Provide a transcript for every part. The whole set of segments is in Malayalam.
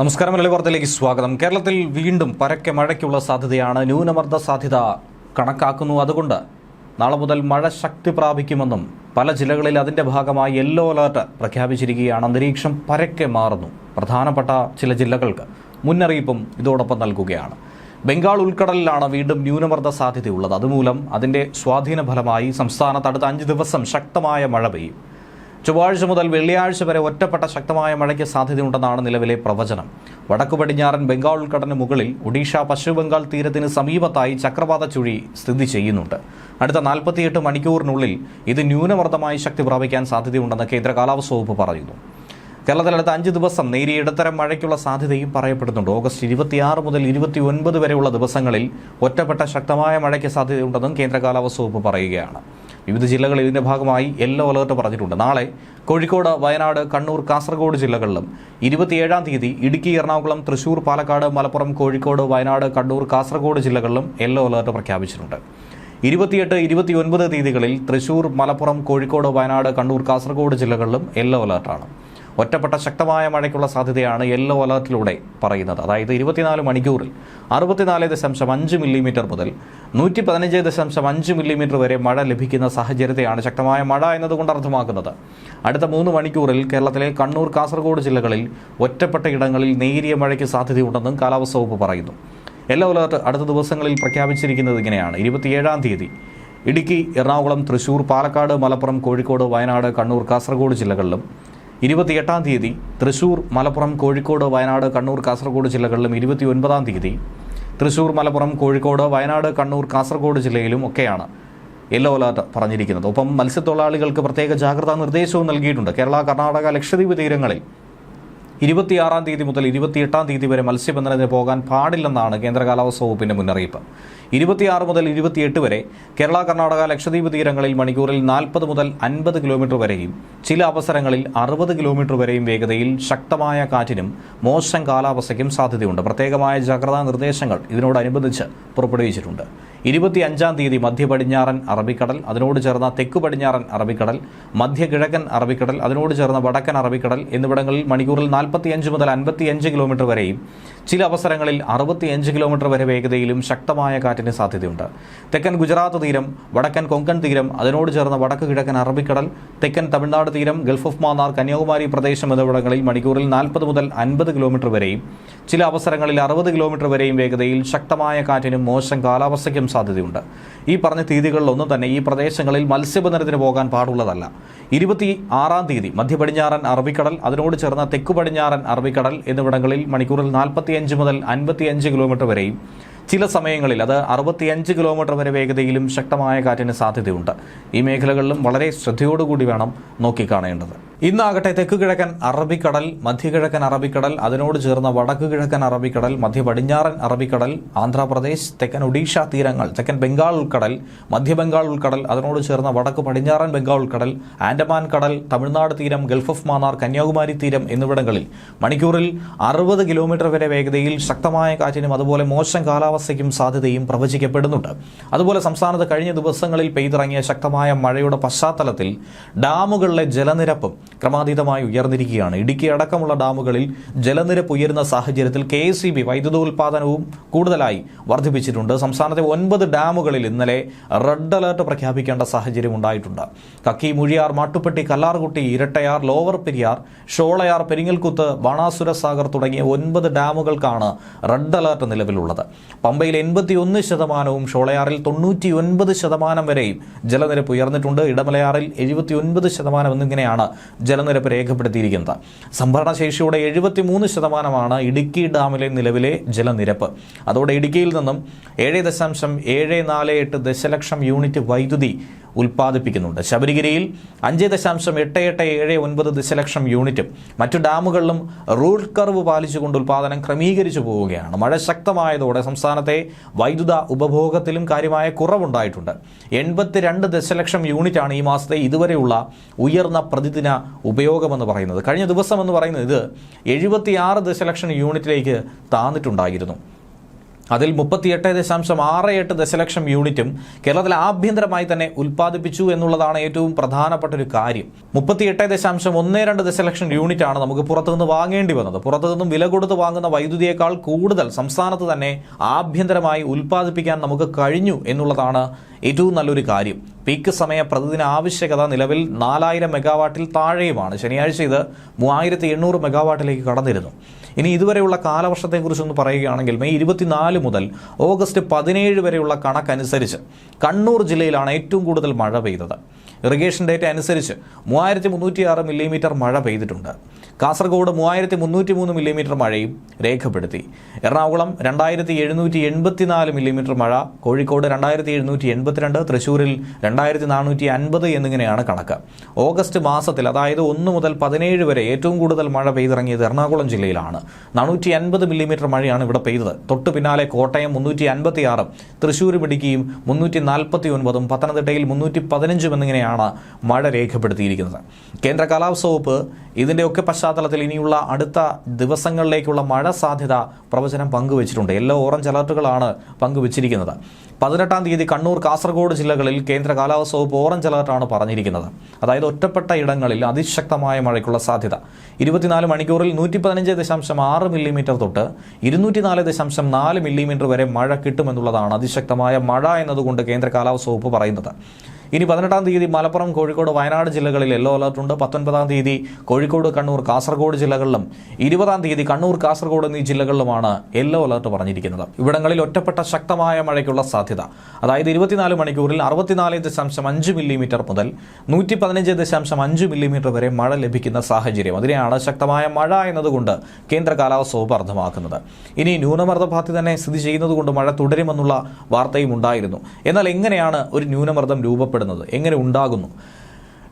നമസ്കാരം. മലയാളി വാർത്തയിലേക്ക് സ്വാഗതം. കേരളത്തിൽ വീണ്ടും പരക്കെ മഴയ്ക്കുള്ള സാധ്യതയാണ്. ന്യൂനമർദ്ദ സാധ്യത കണക്കാക്കുന്നു. അതുകൊണ്ട് നാളെ മുതൽ മഴ ശക്തി പ്രാപിക്കുമെന്നും പല ജില്ലകളിൽ അതിൻ്റെ ഭാഗമായി യെല്ലോ അലർട്ട് പ്രഖ്യാപിച്ചിരിക്കുകയാണ്. അന്തരീക്ഷം പരക്കെ മാറുന്നു. പ്രധാനപ്പെട്ട ചില ജില്ലകൾക്ക് മുന്നറിയിപ്പും ഇതോടൊപ്പം നൽകുകയാണ്. ബംഗാൾ ഉൾക്കടലിലാണ് വീണ്ടും ന്യൂനമർദ്ദ സാധ്യതയുള്ളത്. അതുമൂലം അതിൻ്റെ സ്വാധീന ഫലമായി സംസ്ഥാനത്ത് അടുത്ത 5 ദിവസം ശക്തമായ മഴ പെയ്യും. ചൊവ്വാഴ്ച മുതൽ വെള്ളിയാഴ്ച വരെ ഒറ്റപ്പെട്ട ശക്തമായ മഴയ്ക്ക് സാധ്യതയുണ്ടെന്നാണ് നിലവിലെ പ്രവചനം. വടക്കു പടിഞ്ഞാറൻ ബംഗാൾ ഉൾക്കടലിന് മുകളിൽ ഒഡീഷ പശ്ചിമ ബംഗാൾ തീരത്തിന് സമീപത്തായി ചക്രവാത ചുഴി സ്ഥിതി ചെയ്യുന്നുണ്ട്. അടുത്ത 48 മണിക്കൂറിനുള്ളിൽ ഇത് ന്യൂനമർദ്ദമായി ശക്തി പ്രാപിക്കാൻ സാധ്യതയുണ്ടെന്ന് കേന്ദ്ര കാലാവസ്ഥാ വകുപ്പ് പറയുന്നു. കേരളത്തിൽ അടുത്ത 5 ദിവസം നേരിയ ഇടത്തരം മഴയ്ക്കുള്ള സാധ്യതയും പറയപ്പെടുന്നുണ്ട്. ഓഗസ്റ്റ് 26 മുതൽ 29 വരെയുള്ള ദിവസങ്ങളിൽ ഒറ്റപ്പെട്ട ശക്തമായ മഴയ്ക്ക് സാധ്യതയുണ്ടെന്നും കേന്ദ്ര കാലാവസ്ഥാ വകുപ്പ് പറയുകയാണ്. വിവിധ ജില്ലകളിൽ ഇതിന്റെ ഭാഗമായി യെല്ലോ അലർട്ട് പറഞ്ഞിട്ടുണ്ട്. നാളെ കോഴിക്കോട്, വയനാട്, കണ്ണൂർ, കാസർഗോഡ് ജില്ലകളിലും 27-ാം തീയതി ഇടുക്കി, എറണാകുളം, തൃശൂർ, പാലക്കാട്, മലപ്പുറം, കോഴിക്കോട്, വയനാട്, കണ്ണൂർ, കാസർഗോഡ് ജില്ലകളിലും യെല്ലോ അലർട്ട് പ്രഖ്യാപിച്ചിട്ടുണ്ട്. 28, 29 തീയതികളിൽ തൃശൂർ, മലപ്പുറം, കോഴിക്കോട്, വയനാട്, കണ്ണൂർ, കാസർഗോഡ് ജില്ലകളിലും യെല്ലോ അലർട്ടാണ്. ഒറ്റപ്പെട്ട ശക്തമായ മഴയ്ക്കുള്ള സാധ്യതയാണ് യെല്ലോ അലർട്ടിലൂടെ പറയുന്നത്. അതായത് 24 മണിക്കൂറിൽ 64.5 മില്ലിമീറ്റർ മുതൽ 115.5 മില്ലിമീറ്റർ വരെ മഴ ലഭിക്കുന്ന സാഹചര്യത്തെയാണ് ശക്തമായ മഴ എന്നതുകൊണ്ട് അർത്ഥമാക്കുന്നത്. അടുത്ത 3 മണിക്കൂറിൽ കേരളത്തിലെ കണ്ണൂർ, കാസർഗോഡ് ജില്ലകളിൽ ഒറ്റപ്പെട്ട ഇടങ്ങളിൽ നേരിയ മഴയ്ക്ക് സാധ്യതയുണ്ടെന്നും കാലാവസ്ഥാ വകുപ്പ് പറയുന്നു. യെല്ലോ അലർട്ട് അടുത്ത ദിവസങ്ങളിൽ പ്രഖ്യാപിച്ചിരിക്കുന്നത് ഇങ്ങനെയാണ്. 27-ാം തീയതി ഇടുക്കി, എറണാകുളം, തൃശൂർ, പാലക്കാട്, മലപ്പുറം, കോഴിക്കോട്, വയനാട്, കണ്ണൂർ, കാസർഗോഡ് ജില്ലകളിലും 28-ാം തീയതി തൃശൂർ, മലപ്പുറം, കോഴിക്കോട്, വയനാട്, കണ്ണൂർ, കാസർഗോഡ് ജില്ലകളിലും 29-ാം തീയതി തൃശൂർ, മലപ്പുറം, കോഴിക്കോട്, വയനാട്, കണ്ണൂർ, കാസർഗോഡ് ജില്ലയിലും ഒക്കെയാണ് യെല്ലോ അലർട്ട് പറഞ്ഞിരിക്കുന്നത്. ഒപ്പം മത്സ്യത്തൊഴിലാളികൾക്ക് പ്രത്യേക ജാഗ്രതാ നിർദ്ദേശവും നൽകിയിട്ടുണ്ട്. കേരള, കർണാടക, ലക്ഷദ്വീപ് തീരങ്ങളിൽ 26-ാം തീയതി മുതൽ 28-ാം തീയതി വരെ മത്സ്യബന്ധനത്തിന് പോകാൻ പാടില്ലെന്നാണ് കേന്ദ്ര കാലാവസ്ഥാ വകുപ്പിന്റെ മുന്നറിയിപ്പ്. 26 മുതൽ 28 വരെ കേരള, കർണാടക, ലക്ഷദ്വീപ് തീരങ്ങളിൽ മണിക്കൂറിൽ 40 മുതൽ 50 കിലോമീറ്റർ വരെയും ചില അവസരങ്ങളിൽ 60 കിലോമീറ്റർ വരെയും വേഗതയിൽ ശക്തമായ കാറ്റിനും മോശം കാലാവസ്ഥയ്ക്കും സാധ്യതയുണ്ട്. പ്രത്യേകമായ ജാഗ്രതാ നിർദ്ദേശങ്ങൾ ഇതിനോടനുബന്ധിച്ച് പുറപ്പെടുവിച്ചിട്ടുണ്ട്. 25-ാം തീയതി മധ്യ പടിഞ്ഞാറൻ അറബിക്കടൽ, അതിനോട് ചേർന്ന തെക്കു പടിഞ്ഞാറൻ അറബിക്കടൽ, മധ്യ കിഴക്കൻ അറബിക്കടൽ, അതിനോട് ചേർന്ന വടക്കൻ അറബിക്കടൽ എന്നിവിടങ്ങളിൽ മണിക്കൂറിൽ 45 മുതൽ 55 കിലോമീറ്റർ വരെയും ചില അവസരങ്ങളിൽ 65 കിലോമീറ്റർ വരെ വേഗതയിലും ശക്തമായ കാറ്റിന് സാധ്യതയുണ്ട്. തെക്കൻ ഗുജറാത്ത് തീരം, വടക്കൻ കൊങ്കൺ തീരം, അതിനോട് ചേർന്ന വടക്ക് കിഴക്കൻ അറബിക്കടൽ, തെക്കൻ തമിഴ്നാട് തീരം, ഗൾഫ് ഓഫ് മാന്നാർ, കന്യാകുമാരി പ്രദേശം എന്നിവിടങ്ങളിൽ മണിക്കൂറിൽ 40 മുതൽ 50 കിലോമീറ്റർ വരെയും ചില അവസരങ്ങളിൽ 60 കിലോമീറ്റർ വരെയും വേഗതയിൽ ശക്തമായ കാറ്റിനും മോശം കാലാവസ്ഥയ്ക്കും സാധ്യതയുണ്ട്. ഈ പറഞ്ഞ തീയതികളിലൊന്നും തന്നെ ഈ പ്രദേശങ്ങളിൽ മത്സ്യബന്ധനത്തിന് പോകാൻ പാടുള്ളതല്ല. 26-ാം തീയതി മധ്യ പടിഞ്ഞാറൻ അറബിക്കടൽ, അതിനോട് ചേർന്ന തെക്കു പടിഞ്ഞാറൻ അറബിക്കടൽ എന്നിവിടങ്ങളിൽ മണിക്കൂറിൽ 45 മുതൽ 55 കിലോമീറ്റർ വരെയും ചില സമയങ്ങളിൽ അത് 65 കിലോമീറ്റർ വരെ വേഗതയിലും ശക്തമായ കാറ്റിന് സാധ്യതയുണ്ട്. ഈ മേഖലകളിലും വളരെ ശ്രദ്ധയോടുകൂടി വേണം നോക്കിക്കാണേണ്ടത്. ഇന്നാകട്ടെ തെക്ക് കിഴക്കൻ അറബിക്കടൽ, മധ്യകിഴക്കൻ അറബിക്കടൽ, അതിനോട് ചേർന്ന വടക്ക് കിഴക്കൻ അറബിക്കടൽ, മധ്യ പടിഞ്ഞാറൻ അറബിക്കടൽ, ആന്ധ്രാപ്രദേശ്, തെക്കൻ ഒഡീഷ തീരങ്ങൾ, തെക്കൻ ബംഗാൾ ഉൾക്കടൽ, മധ്യ ബംഗാൾ ഉൾക്കടൽ, അതിനോട് ചേർന്ന വടക്ക് പടിഞ്ഞാറൻ ബംഗാൾ ഉൾക്കടൽ, ആൻഡമാൻ കടൽ, തമിഴ്നാട് തീരം, ഗൾഫ് ഓഫ് മാന്നാർ, കന്യാകുമാരി തീരം എന്നിവിടങ്ങളിൽ മണിക്കൂറിൽ 60 കിലോമീറ്റർ വരെ വേഗതയിൽ ശക്തമായ കാറ്റിനും അതുപോലെ മോശം കാലാവസ്ഥയ്ക്കും സാധ്യതയും പ്രവചിക്കപ്പെടുന്നുണ്ട്. അതുപോലെ സംസ്ഥാനത്ത് കഴിഞ്ഞ ദിവസങ്ങളിൽ പെയ്തിറങ്ങിയ ശക്തമായ മഴയുടെ പശ്ചാത്തലത്തിൽ ഡാമുകളിലെ ജലനിരപ്പും ക്രമാതീതമായി ഉയർന്നിരിക്കുകയാണ്. ഇടുക്കി അടക്കമുള്ള ഡാമുകളിൽ ജലനിരപ്പ് ഉയരുന്ന സാഹചര്യത്തിൽ KSEB വൈദ്യുതോൽപാദനവും കൂടുതലായി വർദ്ധിപ്പിച്ചിട്ടുണ്ട്. സംസ്ഥാനത്തെ 9 ഡാമുകളിൽ ഇന്നലെ റെഡ് അലർട്ട് പ്രഖ്യാപിക്കേണ്ട സാഹചര്യം ഉണ്ടായിട്ടുണ്ട്. കക്കി, മുഴിയാർ, മാട്ടുപ്പെട്ടി, കല്ലാർകുട്ടി, ഇരട്ടയാർ, ലോവർ പെരിയാർ, ഷോളയാർ, പെരിങ്ങൽകുത്ത്, ബാണാസുര സാഗർ തുടങ്ങിയ 9 ഡാമുകൾക്കാണ് റെഡ് അലർട്ട് നിലവിലുള്ളത്. പമ്പയിൽ 81%, ഷോളയാറിൽ 99% വരെയും ജലനിരപ്പ് ഉയർന്നിട്ടുണ്ട്. ഇടമലയാറിൽ 79% എന്നിങ്ങനെയാണ് ജലനിരപ്പ് രേഖപ്പെടുത്തിയിരിക്കുന്നത്. സംഭരണശേഷിയുടെ 73% ഇടുക്കി ഡാമിലെ നിലവിലെ ജലനിരപ്പ്. അതോടെ ഇടുക്കിയിൽ നിന്നും 7.748 ദശലക്ഷം യൂണിറ്റ് വൈദ്യുതി ഉൽപ്പാദിപ്പിക്കുന്നുണ്ട്. ശബരിഗിരിയിൽ 5.8879 ദശലക്ഷം യൂണിറ്റും മറ്റു ഡാമുകളിലും റൂട്ട് കർവ് പാലിച്ചുകൊണ്ട് ഉൽപ്പാദനം ക്രമീകരിച്ചു പോവുകയാണ്. മഴ ശക്തമായതോടെ സംസ്ഥാനത്തെ വൈദ്യുത ഉപഭോഗത്തിലും കാര്യമായ കുറവുണ്ടായിട്ടുണ്ട്. 82 ദശലക്ഷം യൂണിറ്റാണ് ഈ മാസത്തെ ഇതുവരെയുള്ള ഉയർന്ന പ്രതിദിന ഉപയോഗമെന്ന് പറയുന്നത്. കഴിഞ്ഞ ദിവസം എന്ന് പറയുന്നത് ഇത് 76 ദശലക്ഷം യൂണിറ്റിലേക്ക് താന്നിട്ടുണ്ടായിരുന്നു. അതിൽ 38.68 ദശലക്ഷം യൂണിറ്റും കേരളത്തിൽ ആഭ്യന്തരമായി തന്നെ ഉൽപ്പാദിപ്പിച്ചു എന്നുള്ളതാണ് ഏറ്റവും പ്രധാനപ്പെട്ട ഒരു കാര്യം. 38.12 ദശലക്ഷം യൂണിറ്റാണ് നമുക്ക് പുറത്തുനിന്ന് വാങ്ങേണ്ടി വന്നത്. പുറത്തുനിന്നും വില കൊടുത്ത് വാങ്ങുന്ന വൈദ്യുതിയേക്കാൾ കൂടുതൽ സംസ്ഥാനത്ത് തന്നെ ആഭ്യന്തരമായി ഉൽപ്പാദിപ്പിക്കാൻ നമുക്ക് കഴിഞ്ഞു എന്നുള്ളതാണ് ഏറ്റവും നല്ലൊരു കാര്യം. പീക്ക് സമയ പ്രതിദിന ആവശ്യകത നിലവിൽ 4000 മെഗാവാട്ടിൽ താഴെയുമാണ്. ശനിയാഴ്ച ഇത് 3800 മെഗാവാട്ടിലേക്ക് കടന്നിരുന്നു. ഇനി ഇതുവരെയുള്ള കാലവർഷത്തെക്കുറിച്ചൊന്ന് പറയുകയാണെങ്കിൽ മെയ് 24 മുതൽ ഓഗസ്റ്റ് 17 വരെയുള്ള കണക്കനുസരിച്ച് കണ്ണൂർ ജില്ലയിലാണ് ഏറ്റവും കൂടുതൽ മഴ പെയ്തത്. ഇറിഗേഷൻ ഡേറ്റ അനുസരിച്ച് 3306 മില്ലിമീറ്റർ മഴ പെയ്തിട്ടുണ്ട്. കാസർഗോഡ് 3303 മില്ലിമീറ്റർ മഴയും രേഖപ്പെടുത്തി. എറണാകുളം 2784 മില്ലിമീറ്റർ മഴ, കോഴിക്കോട് 2782, തൃശ്ശൂരിൽ 2450 എന്നിങ്ങനെയാണ് കണക്ക്. ഓഗസ്റ്റ് മാസത്തിൽ, അതായത് 1 മുതൽ 17 വരെ ഏറ്റവും കൂടുതൽ മഴ പെയ്തിറങ്ങിയത് എറണാകുളം ജില്ലയിലാണ്. 450 മില്ലിമീറ്റർ മഴയാണ് ഇവിടെ പെയ്തത്. തൊട്ടു പിന്നാലെ കോട്ടയം 356, തൃശ്ശൂരും ഇടുക്കിയും 349, പത്തനംതിട്ടയിൽ 315 എന്നിങ്ങനെയാണ് മഴ രേഖപ്പെടുത്തിയിരിക്കുന്നത്. കേന്ദ്ര കാലാവസ്ഥാ വകുപ്പ് ഇതിൻ്റെയൊക്കെ പശ്ചാത്തലത്തിൽ ഇനിയുള്ള അടുത്ത ദിവസങ്ങളിലേക്കുള്ള മഴ സാധ്യത പ്രവചനം പങ്കുവച്ചിട്ടുണ്ട്. യെല്ലോ ഓറഞ്ച് അലർട്ടുകളാണ് പങ്കുവച്ചിരിക്കുന്നത്. 18-ാം തീയതി കണ്ണൂർ, കാസർഗോഡ് ജില്ലകളിൽ കേന്ദ്ര കാലാവസ്ഥാ വകുപ്പ് ഓറഞ്ച് അലർട്ടാണ് പറഞ്ഞിരിക്കുന്നത്. അതായത് ഒറ്റപ്പെട്ട ഇടങ്ങളിൽ അതിശക്തമായ മഴയ്ക്കുള്ള സാധ്യത. 24 മണിക്കൂറിൽ 115.6 മില്ലിമീറ്റർ തൊട്ട് 204.4 മില്ലിമീറ്റർ വരെ മഴ കിട്ടുമെന്നുള്ളതാണ് അതിശക്തമായ മഴ എന്നതുകൊണ്ട് കേന്ദ്ര കാലാവസ്ഥാ വകുപ്പ് പറയുന്നത്. ഇനി 18-ാം തീയതി മലപ്പുറം, കോഴിക്കോട്, വയനാട് ജില്ലകളിൽ യെല്ലോ അലർട്ടുണ്ട്. 19-ാം തീയതി കോഴിക്കോട്, കണ്ണൂർ, കാസർഗോഡ് ജില്ലകളിലും 20-ാം തീയതി കണ്ണൂർ, കാസർഗോഡ് എന്നീ ജില്ലകളിലുമാണ് യെല്ലോ അലർട്ട് പറഞ്ഞിരിക്കുന്നത്. ഇവിടങ്ങളിൽ ഒറ്റപ്പെട്ട ശക്തമായ മഴയ്ക്കുള്ള സാധ്യത. അതായത് 24 മണിക്കൂറിൽ 64.5 മില്ലിമീറ്റർ മുതൽ 115.5 മില്ലിമീറ്റർ വരെ മഴ ലഭിക്കുന്ന സാഹചര്യം. അതിനെയാണ് ശക്തമായ മഴ എന്നതുകൊണ്ട് കേന്ദ്ര കാലാവസ്ഥാ വകുപ്പ് അർത്ഥമാക്കുന്നത്. ഇനി ന്യൂനമർദ്ദഭാഗത്ത് തന്നെ സ്ഥിതി ചെയ്യുന്നത് കൊണ്ട് മഴ തുടരുമെന്നുള്ള വാർത്തയും ഉണ്ടായിരുന്നു. എന്നാൽ എങ്ങനെയാണ് ഒരു ന്യൂനമർദ്ദം രൂപപ്പെടുന്നത്, എങ്ങനെ ഉണ്ടാകുന്നു?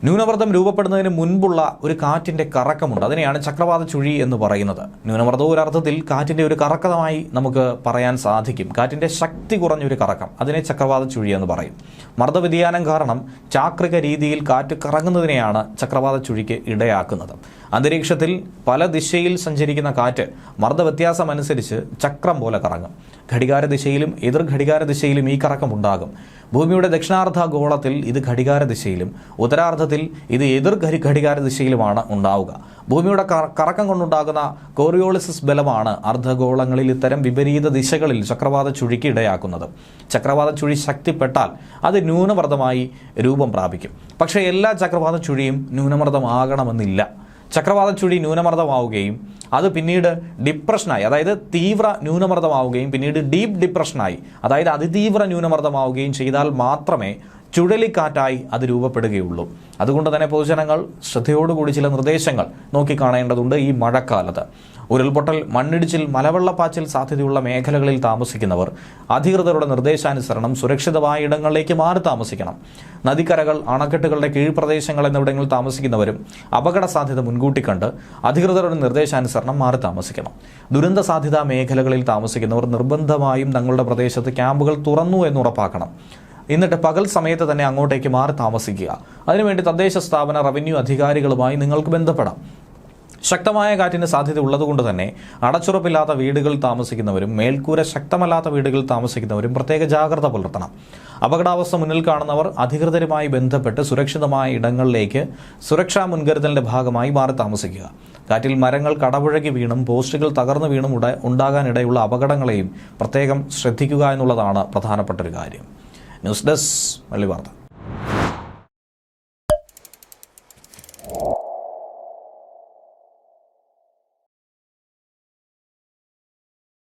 ന്യൂനമർദ്ദം രൂപപ്പെടുന്നതിന് മുൻപുള്ള ഒരു കാറ്റിൻ്റെ കറക്കമുണ്ട്. അതിനെയാണ് ചക്രവാത ചുഴി എന്ന് പറയുന്നത്. ന്യൂനമർദ്ദവും ഒരർത്ഥത്തിൽ കാറ്റിൻ്റെ ഒരു കറക്കമായി നമുക്ക് പറയാൻ സാധിക്കും. കാറ്റിൻ്റെ ശക്തി കുറഞ്ഞൊരു കറക്കം, അതിനെ ചക്രവാത ചുഴി എന്ന് പറയും. മർദ്ദവ്യതിയാനം കാരണം ചാക്രിക രീതിയിൽ കാറ്റ് കറങ്ങുന്നതിനെയാണ് ചക്രവാത ചുഴിക്ക് ഇടയാക്കുന്നത്. അന്തരീക്ഷത്തിൽ പല ദിശയിൽ സഞ്ചരിക്കുന്ന കാറ്റ് മർദ്ദവ്യത്യാസം അനുസരിച്ച് ചക്രം പോലെ കറങ്ങും. ഘടികാര ദിശയിലും എതിർ ഘടികാര ദിശയിലും ഈ കറക്കം ഉണ്ടാകും. ഭൂമിയുടെ ദക്ഷിണാർദ്ധ ഗോളത്തിൽ ഇത് ഘടികാര ദിശയിലും ഉത്തരാർദ്ധത്തിൽ ഇത് എതിർ ഘടികാര ദിശയിലുമാണ് ഉണ്ടാവുക. ഭൂമിയുടെ കറക്കം കൊണ്ടുണ്ടാകുന്ന കോറിയോളിസിസ് ബലമാണ് അർദ്ധഗോളങ്ങളിൽ ഇത്തരം വിപരീത ദിശകളിൽ ചക്രവാത ചുഴിക്ക് ഇടയാക്കുന്നത്. ചക്രവാത ചുഴി ശക്തിപ്പെട്ടാൽ അത് ന്യൂനമർദ്ദമായി രൂപം പ്രാപിക്കും. പക്ഷേ എല്ലാ ചക്രവാത ചുഴിയും ന്യൂനമർദ്ദമാകണമെന്നില്ല. ചക്രവാത ചുഴി ന്യൂനമർദ്ദമാവുകയും അത് പിന്നീട് ഡിപ്രഷനായി, അതായത് തീവ്ര ന്യൂനമർദ്ദമാവുകയും പിന്നീട് ഡീപ്പ് ഡിപ്രഷനായി, അതായത് അതിതീവ്ര ന്യൂനമർദ്ദമാവുകയും ചെയ്താൽ മാത്രമേ ചുഴലിക്കാറ്റായി അത് രൂപപ്പെടുകയുള്ളൂ. അതുകൊണ്ട് തന്നെ പൊതുജനങ്ങൾ ശ്രദ്ധയോടുകൂടി ചില നിർദ്ദേശങ്ങൾ നോക്കിക്കാണേണ്ടതുണ്ട്. ഈ മഴക്കാലത്ത് ഉരുൾപൊട്ടൽ, മണ്ണിടിച്ചിൽ, മലവെള്ളപ്പാച്ചിൽ സാധ്യതയുള്ള മേഖലകളിൽ താമസിക്കുന്നവർ അധികൃതരുടെ നിർദ്ദേശാനുസരണം സുരക്ഷിതമായ ഇടങ്ങളിലേക്ക് മാറി താമസിക്കണം. നദിക്കരകൾ, അണക്കെട്ടുകളുടെ കീഴ്പ്രദേശങ്ങൾ എന്നിവിടങ്ങളിൽ താമസിക്കുന്നവരും അപകട സാധ്യത മുൻകൂട്ടി കണ്ട് അധികൃതരുടെ നിർദ്ദേശാനുസരണം മാറി താമസിക്കണം. ദുരന്ത സാധ്യതാ മേഖലകളിൽ താമസിക്കുന്നവർ നിർബന്ധമായും തങ്ങളുടെ പ്രദേശത്ത് ക്യാമ്പുകൾ തുറന്നു എന്ന് ഉറപ്പാക്കണം. എന്നിട്ട് പകൽ സമയത്ത് തന്നെ അങ്ങോട്ടേക്ക് മാറി താമസിക്കുക. അതിനുവേണ്ടി തദ്ദേശ സ്ഥാപന, റവന്യൂ അധികാരികളുമായി നിങ്ങൾക്ക് ബന്ധപ്പെടാം. ശക്തമായ കാറ്റിന് സാധ്യത ഉള്ളതുകൊണ്ട് തന്നെ അടച്ചുറപ്പില്ലാത്ത വീടുകളിൽ താമസിക്കുന്നവരും മേൽക്കൂര ശക്തമല്ലാത്ത വീടുകളിൽ താമസിക്കുന്നവരും പ്രത്യേക ജാഗ്രത പുലർത്തണം. അപകടാവസ്ഥ മുന്നിൽ കാണുന്നവർ അധികൃതരുമായി ബന്ധപ്പെട്ട് സുരക്ഷിതമായ ഇടങ്ങളിലേക്ക് സുരക്ഷാ മുൻകരുതലിന്റെ ഭാഗമായി മാറി താമസിക്കുക. കാറ്റിൽ മരങ്ങൾ കടപുഴകി വീണും പോസ്റ്റുകൾ തകർന്നു വീണും ഉണ്ടാകാനിടയുള്ള അപകടങ്ങളെയും പ്രത്യേകം ശ്രദ്ധിക്കുക എന്നുള്ളതാണ് പ്രധാനപ്പെട്ട ഒരു കാര്യം. ന്യൂസ് ഡെസ്ക്, വെള്ളി വാർത്ത.